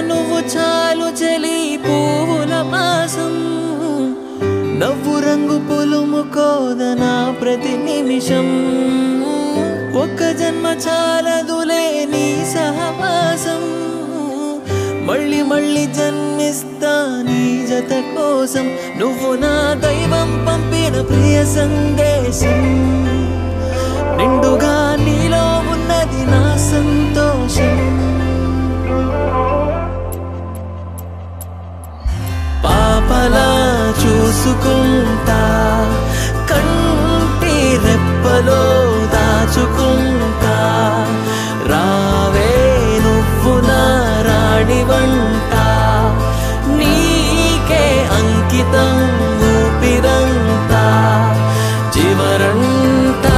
నువ్వు చాలు చలి పువ్వుల మాసం నవ్వు రంగు పులుముకోదనా ప్రతి నిమిషం ఒక్క జన్మ చాలదులే నీ సహవాసం మళ్ళీ మళ్ళీ జన్మిస్తా నీ జత కోసం నువ్వు నా దైవం పంపిన ప్రియ సందేశం నిండుగా నీలో ఉన్నది నా సంతోషం పాపలా చూసుకుంటా కంటి రెప్పలో దాచుకుంటా రావే నువ్వు నా రాణివంట నీకే అంకితం ఊపిరంతా చివరంతా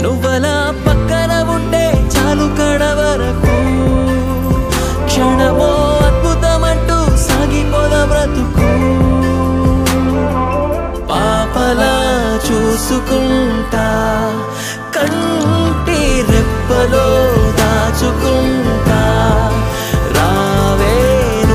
నువ్వలా పక్కన ఉంటే చాలు కడవరకు క్షణమో అద్భుతమంటూ సాగిపోద బ్రతుకు పాపలా చూసుకుంటా కంటి రెప్పలో